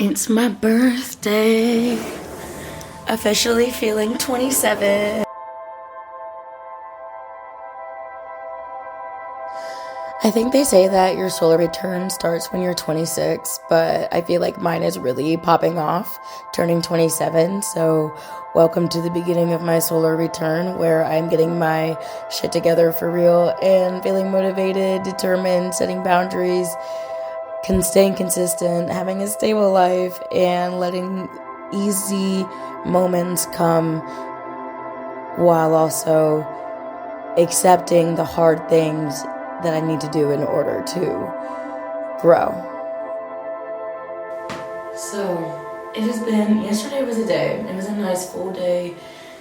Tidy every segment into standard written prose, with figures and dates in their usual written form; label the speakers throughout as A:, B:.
A: It's my birthday. Officially feeling 27. I think they say that your solar return starts when you're 26, but I feel like mine is really popping off, turning 27. So welcome to the beginning of my solar return, where I'm getting my shit together for real and feeling motivated, determined, setting boundaries, staying consistent, having a stable life, and letting easy moments come while also accepting the hard things that I need to do in order to grow. So it has been, yesterday was a day. It was a nice full day.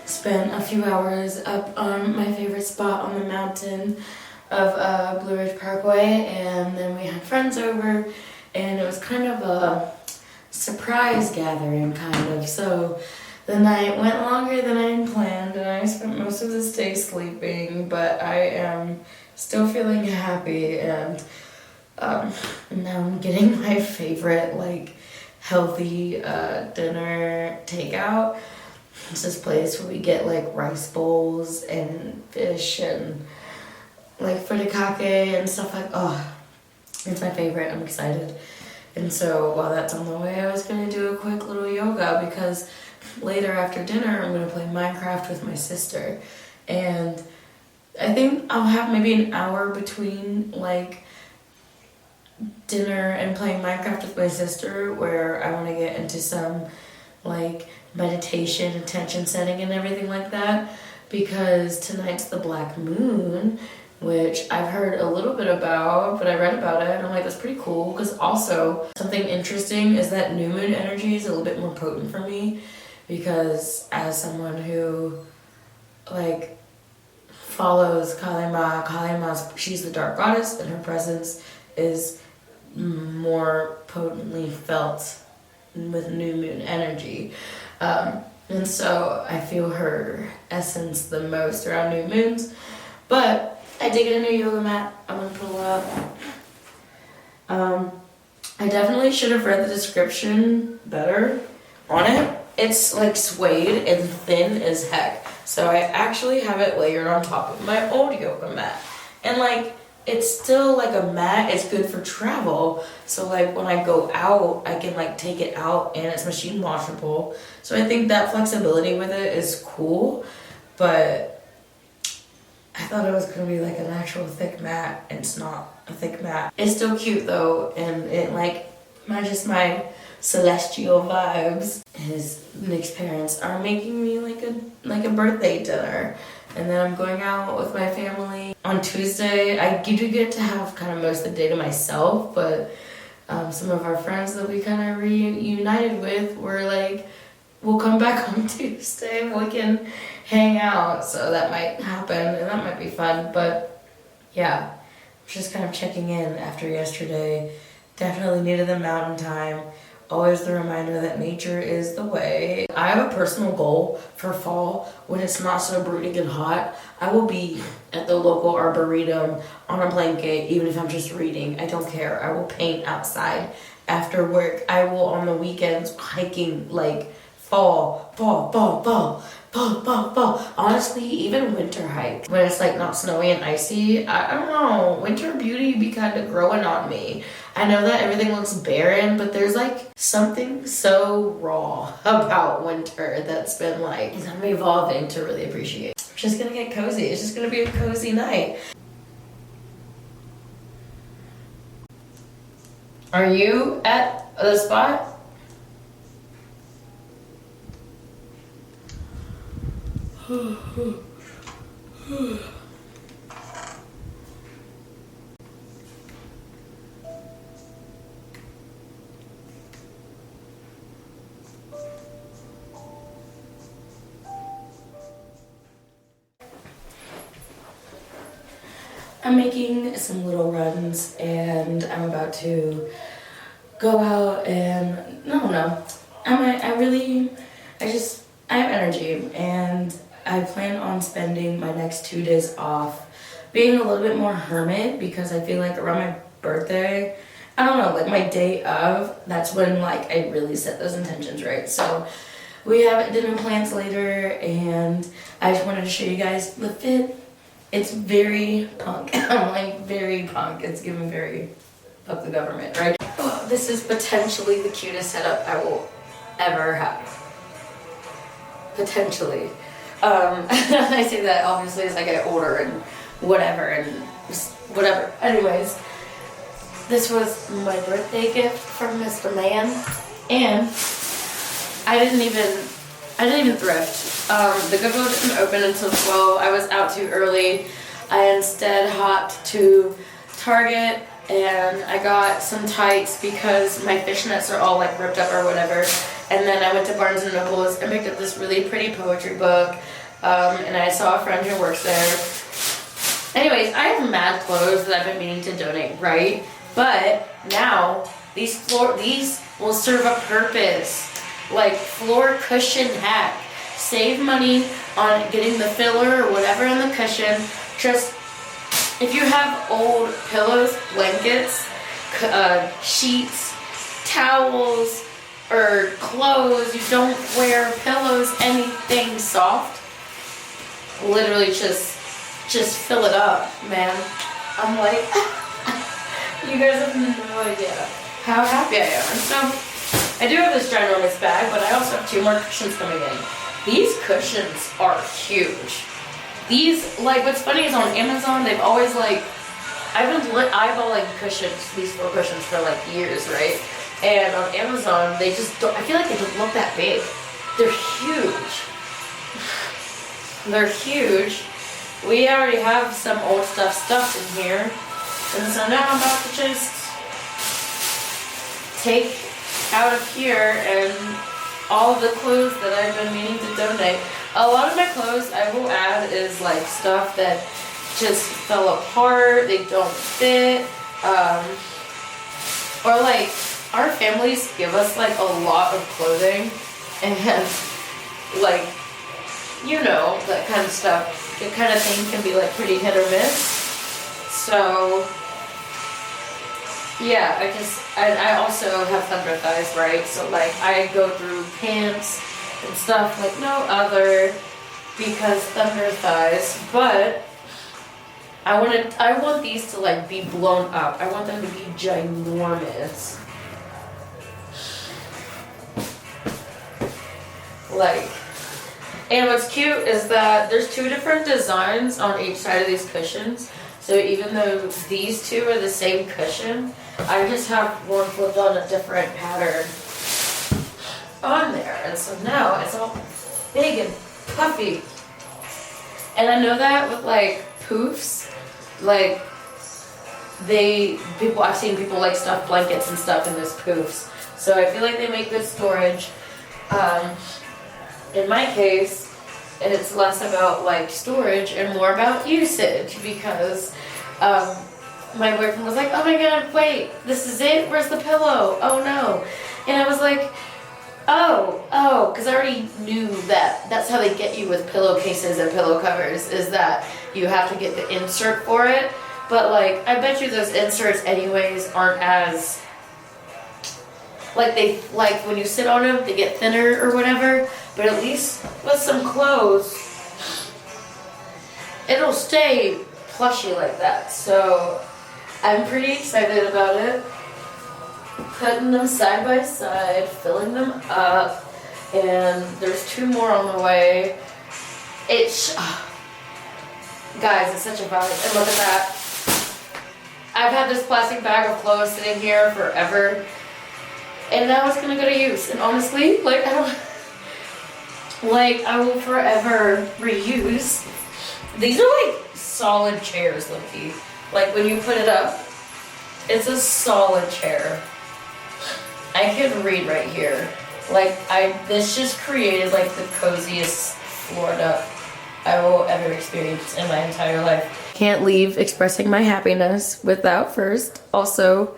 A: Spent a few hours up on my favorite spot on the mountain of Blue Ridge Parkway, and then we had friends over, and it was kind of a surprise gathering, kind of. So the night went longer than I had planned, and I spent most of this day sleeping, but I am still feeling happy, and now I'm getting my favorite, healthy dinner takeout. It's this place where we get, rice bowls and fish and furikake and stuff it's my favorite. I'm excited. And so while that's on the way, I was going to do a quick little yoga, because later after dinner I'm going to play Minecraft with my sister. And I think I'll have maybe an hour between dinner and playing Minecraft with my sister, where I want to get into some meditation, intention setting and everything like that, because tonight's the black moon, which I've heard a little bit about, but I read about it and I'm like, that's pretty cool. Because also something interesting is that new moon energy is a little bit more potent for me, because as someone who follows Kalima's, she's the dark goddess, and her presence is more potently felt with new moon energy. And so I feel her essence the most around new moons. But I did get a new yoga mat. I'm gonna pull up. I definitely should have read the description better on it. It's suede and thin as heck. So I actually have it layered on top of my old yoga mat. And it's still a mat. It's good for travel. So when I go out, I can take it out, and it's machine washable. So I think that flexibility with it is cool. But I thought it was going to be an actual thick mat, and it's not a thick mat. It's still cute though, and it matches my celestial vibes. Nick's parents are making me a birthday dinner, and then I'm going out with my family on Tuesday. I do get to have kind of most of the day to myself, but some of our friends that we kind of reunited with were we'll come back on Tuesday and we can hang out. So that might happen, and that might be fun. But yeah, just kind of checking in after yesterday. Definitely needed the mountain time. Always the reminder that nature is the way. I have a personal goal for fall when it's not so brooding and hot. I will be at the local arboretum on a blanket, even if I'm just reading. I don't care. I will paint outside after work. I will on the weekends hiking fall. Honestly, even winter hike when it's not snowy and icy. I don't know. Winter beauty be kind of growing on me. I know that everything looks barren, but there's something so raw about winter that's been I'm evolving to really appreciate. I'm just gonna get cozy. It's just gonna be a cozy night. Are you at the spot? I'm making some little runs, and I'm about to go out and I have energy, and I plan on spending my next 2 days off being a little bit more hermit, because I feel around my birthday I don't know, like my day of, that's when like I really set those intentions, right? So we have dinner plans later, and I just wanted to show you guys the fit. It's very punk. I'm like very punk. It's giving very fuck the government, right? Oh, this is potentially the cutest setup I will ever have. Potentially. I say that obviously as I get older and whatever. Anyways, this was my birthday gift from Mr. Man, and I didn't even thrift. The Goodwill didn't open until 12. I was out too early. I instead hopped to Target, and I got some tights because my fishnets are all like ripped up or whatever. And then I went to Barnes & Noble's and picked up this really pretty poetry book. And I saw a friend who works there. Anyways, I have mad clothes that I've been meaning to donate, right? But now these will serve a purpose. Like floor cushion hack. Save money on getting the filler or whatever in the cushion. Just if you have old pillows, blankets, sheets, towels, or clothes, you don't wear pillows, anything soft, literally just fill it up, man. I'm like, you guys have no idea how happy I am. And so I do have this ginormous bag, but I also have 2 more cushions coming in. These cushions are huge. These, like, what's funny is on Amazon, they've always like, I've been eyeballing cushions, these 4 cushions for like years, right? And on Amazon, they just don't, I feel like they don't look that big. They're huge. They're huge. We already have some old stuff stuffed in here. And so now I'm about to just take out of here and all of the clothes that I've been meaning to donate. A lot of my clothes, I will add, is like stuff that just fell apart, they don't fit, or like, our families give us like a lot of clothing, and like, you know, that kind of stuff, that kind of thing can be like pretty hit or miss. So yeah, I also have thunder thighs, right? So like I go through pants and stuff like no other because thunder thighs, but I want these to like be blown up. I want them to be ginormous. Like, and what's cute is that there's 2 different designs on each side of these cushions. So even though these 2 are the same cushion, I just have one flipped on a different pattern on there. And so now it's all big and puffy. And I know that with like poofs, like I've seen people like stuff blankets and stuff in those poofs. So I feel like they make good storage. In my case, it's less about like storage and more about usage because my boyfriend was like, oh my god, wait, this is it? Where's the pillow? Oh no. And I was like, oh, because I already knew that that's how they get you with pillowcases and pillow covers, is that you have to get the insert for it. But like, I bet you those inserts anyways aren't as, like when you sit on them, they get thinner or whatever. But at least with some clothes, it'll stay plushy like that. So I'm pretty excited about it. Putting them side by side, filling them up, and there's 2 more on the way. Guys, it's such a vibe. And look at that. I've had this plastic bag of clothes sitting here forever, and now it's gonna go to use. And honestly, like I will forever reuse. These are like solid chairs, low-key. Like when you put it up, it's a solid chair. I can read right here. Like this just created like the coziest Florida I will ever experience in my entire life. Can't leave expressing my happiness without first also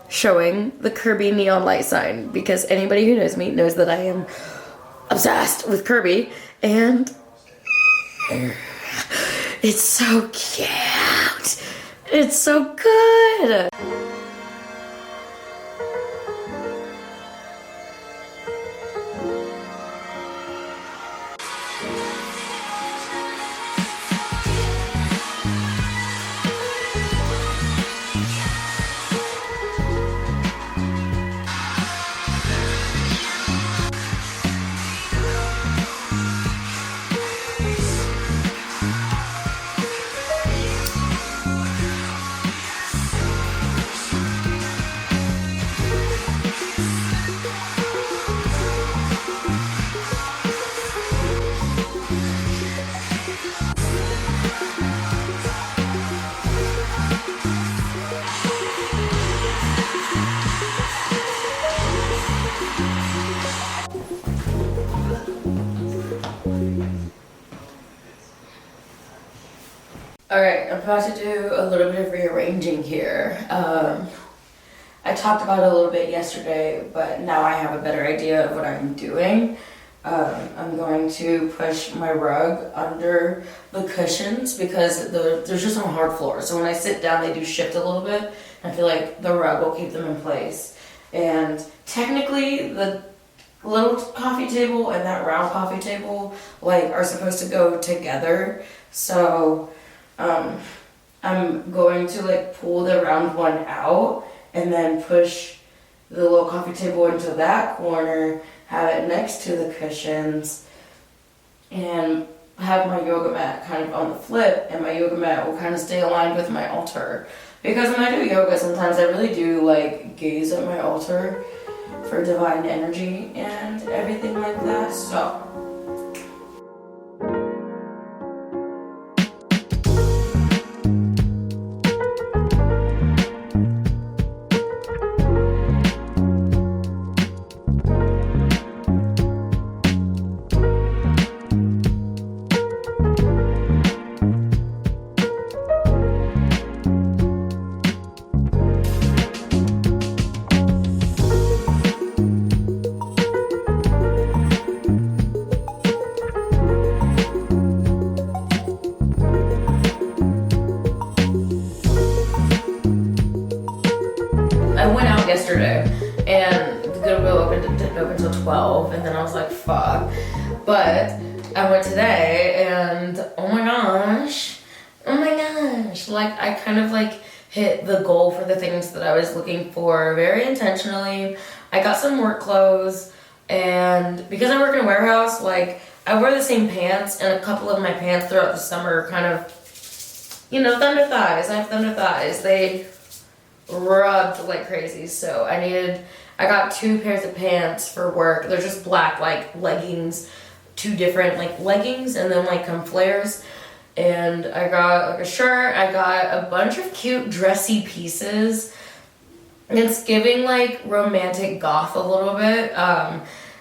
A: showing the Kirby neon light sign, because anybody who knows me knows that I am obsessed with Kirby, and it's so cute. It's so good. Alright, I'm about to do a little bit of rearranging here. I talked about it a little bit yesterday, but now I have a better idea of what I'm doing. I'm going to push my rug under the cushions because there's just some hard floors. So when I sit down, they do shift a little bit. I feel like the rug will keep them in place. And technically, the little coffee table and that round coffee table are supposed to go together. So I'm going to pull the round one out and then push the little coffee table into that corner, have it next to the cushions, and have my yoga mat kind of on the flip, and my yoga mat will kind of stay aligned with my altar. Because when I do yoga, sometimes I really do gaze at my altar for divine energy and everything like that. So I went out yesterday and the Goodwill didn't open until 12, and then I was like, fuck. But I went today and oh my gosh, I kind of hit the goal for the things that I was looking for very intentionally. I got some work clothes, and because I work in a warehouse, I wear the same pants, and a couple of my pants throughout the summer are kind of, thunder thighs. I have thunder thighs. They rubbed like crazy, so I got 2 pairs of pants for work. They're just black leggings, 2 different leggings, and then come flares. And I got a shirt. I got a bunch of cute dressy pieces. It's giving romantic goth a little bit.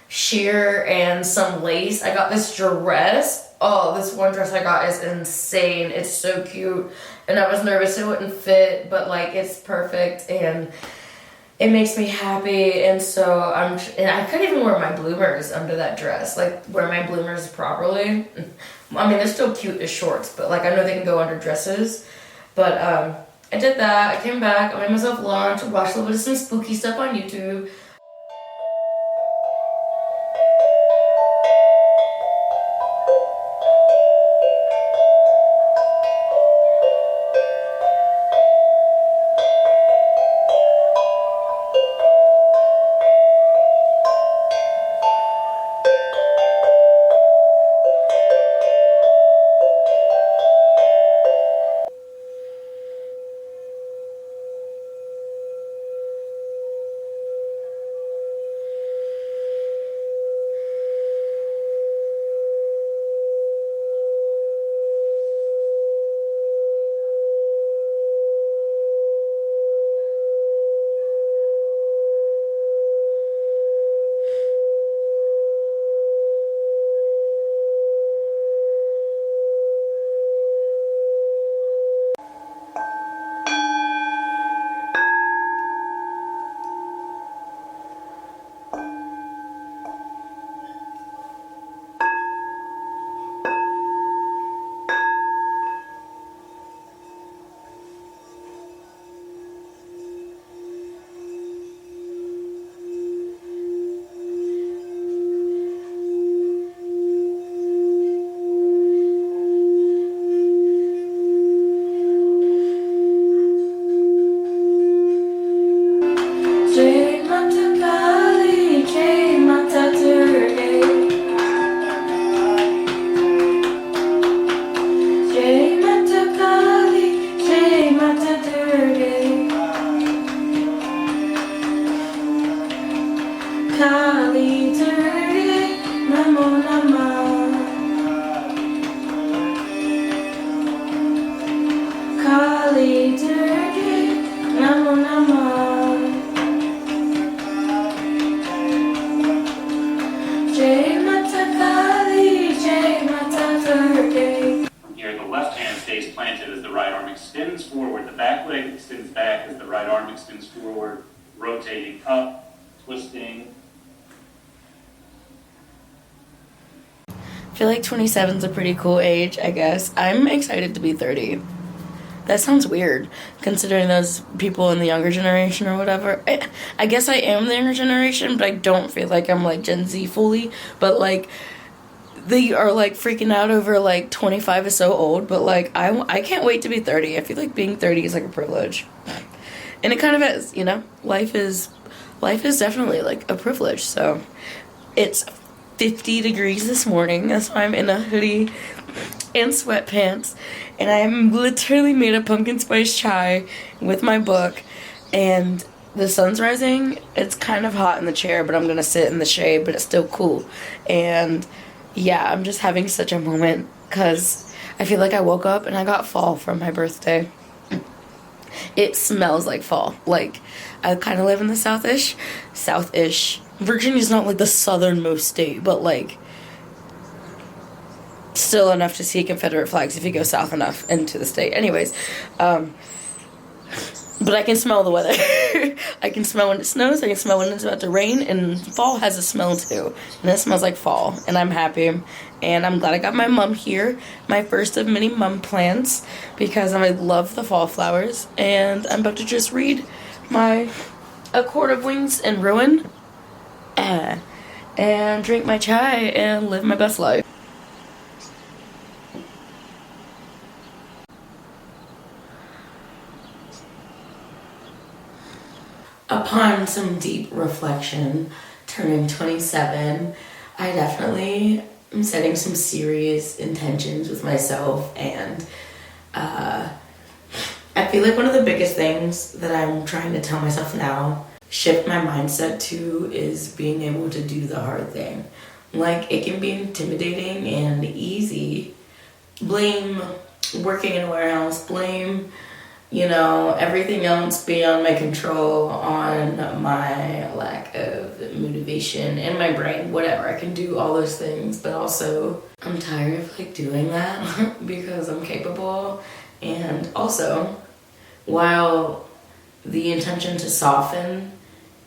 A: Sheer and some lace. I got this dress. Oh, this one dress I got is insane. It's so cute. And I was nervous it wouldn't fit, but it's perfect and it makes me happy. And so I couldn't even wear my bloomers under that dress, wear my bloomers properly. I mean, they're still cute as shorts, but I know they can go under dresses. But I did that. I came back. I made myself lunch. Watched a little bit of some spooky stuff on YouTube.
B: Here, the left hand stays planted as the
A: feel like 27 is a pretty cool age, I guess. I'm excited to be 30. That sounds weird, considering those people in the younger generation or whatever. I guess I am the younger generation, but I don't feel like I'm, like, Gen Z fully. But, like, they are, like, freaking out over, like, 25 is so old. But, like, I can't wait to be 30. I feel like being 30 is, like, a privilege. And it kind of is, you know? Life is definitely, like, a privilege. So, it's 50 degrees this morning. That's why I'm in a hoodie and sweatpants, and I'm literally made a pumpkin spice chai with my book, and the sun's rising. It's kind of hot in the chair, but I'm gonna sit in the shade, but it's still cool. And yeah, I'm just having such a moment because I feel like I woke up and I got fall from my birthday. It smells like fall. Like, I kind of live in the southish. Virginia's not like the southernmost state, but like still enough to see Confederate flags if you go south enough into the state. Anyways, but I can smell the weather. I can smell when it snows, I can smell when it's about to rain, and fall has a smell too. And it smells like fall, and I'm happy. And I'm glad I got my mum here, my first of many mum plants, because I love the fall flowers. And I'm about to just read my A Court of Wings and Ruin, and drink my chai and live my best life. Upon some deep reflection, turning 27, I definitely am setting some serious intentions with myself, and I feel like one of the biggest things that I'm trying to tell myself now, shift my mindset to, is being able to do the hard thing. Like, it can be intimidating and easy. Blame working in a warehouse, blame everything else beyond my control on my lack of motivation in my brain, whatever. I can do all those things, but also I'm tired of like doing that because I'm capable. And also, while the intention to soften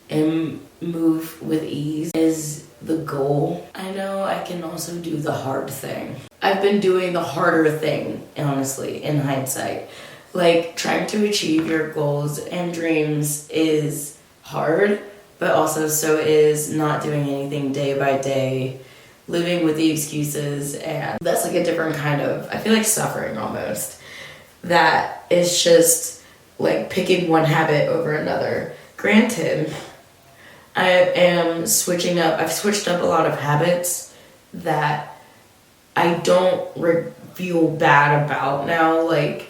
A: and move with ease is the goal, I know I can also do the hard thing. I've been doing the harder thing, honestly, in hindsight. Like, trying to achieve your goals and dreams is hard, but also so is not doing anything day by day, living with the excuses, and that's like a different kind of, I feel like, suffering almost. That is just like picking one habit over another. Granted, I've switched up a lot of habits that I don't feel bad about now, like,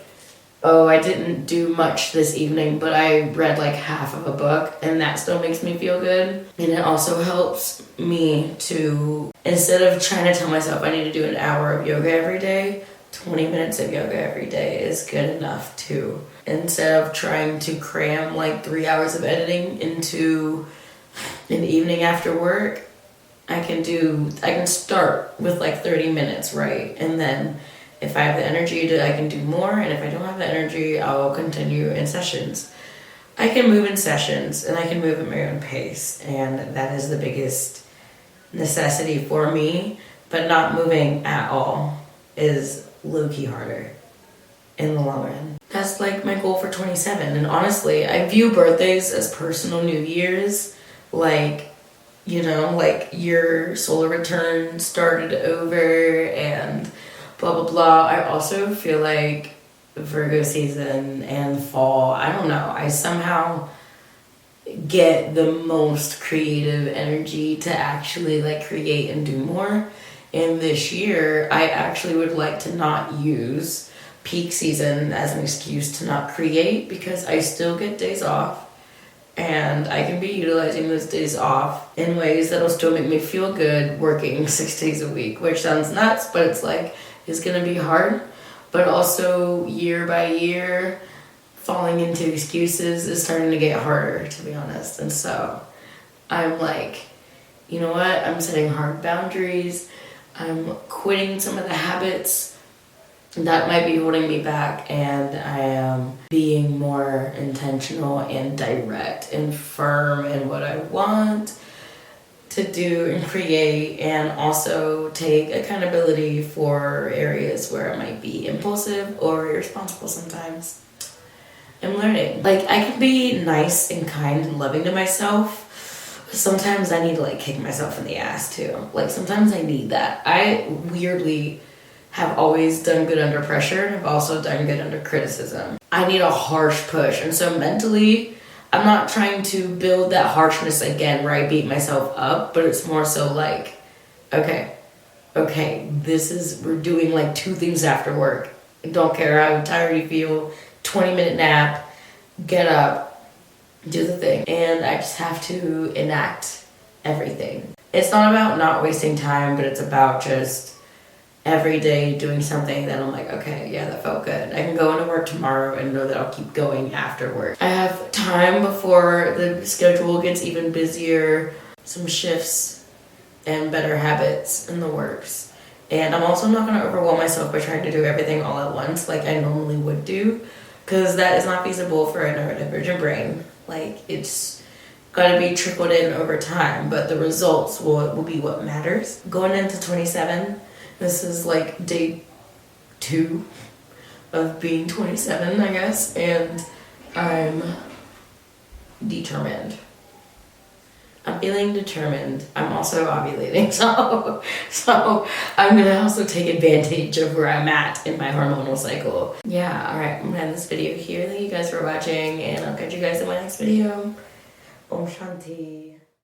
A: oh, I didn't do much this evening, but I read like half of a book, and that still makes me feel good. And it also helps me to, instead of trying to tell myself I need to do an hour of yoga every day, 20 minutes of yoga every day is good enough too. Instead of trying to cram like 3 hours of editing into an evening after work, I can start with like 30 minutes, right? And then if I have the energy I can do more, and if I don't have the energy, I'll continue in sessions. I can move in sessions, and I can move at my own pace, and that is the biggest necessity for me. But not moving at all is low-key harder in the long run. That's like my goal for 27, and honestly, I view birthdays as personal New Year's, like, like your solar return started over, and blah, blah, blah. I also feel like Virgo season and fall, I don't know, I somehow get the most creative energy to actually like create and do more. And this year, I actually would like to not use peak season as an excuse to not create, because I still get days off, and I can be utilizing those days off in ways that'll still make me feel good working 6 days a week, which sounds nuts, but it's like, it's gonna be hard. But also, year by year, falling into excuses is starting to get harder, to be honest. And so I'm like, you know what? I'm setting hard boundaries. I'm quitting some of the habits that might be holding me back, and I am being more intentional and direct and firm in what I want to do and create, and also take accountability for areas where I might be impulsive or irresponsible sometimes. I'm learning. Like, I can be nice and kind and loving to myself. Sometimes I need to like kick myself in the ass too. Like, sometimes I need that. I weirdly have always done good under pressure, and have also done good under criticism. I need a harsh push, and so mentally, I'm not trying to build that harshness again where I beat myself up, but it's more so like, okay, we're doing like 2 things after work. Don't care how tired you feel, 20-minute nap, get up, do the thing. And I just have to enact everything. It's not about not wasting time, but it's about just every day doing something that I'm like, okay, yeah, that felt good. I can go into work tomorrow and know that I'll keep going after work. I have time before the schedule gets even busier, some shifts and better habits in the works. And I'm also not going to overwhelm myself by trying to do everything all at once like I normally would do, because that is not feasible for a neurodivergent brain. Like, it's got to be trickled in over time, but the results will be what matters. Going into 27, this is like day 2 of being 27, I guess, and I'm determined. I'm feeling determined. I'm also ovulating, so I'm gonna also take advantage of where I'm at in my hormonal cycle. Yeah, alright, I'm gonna end this video here. Thank you guys for watching, and I'll catch you guys in my next video. Om Shanti.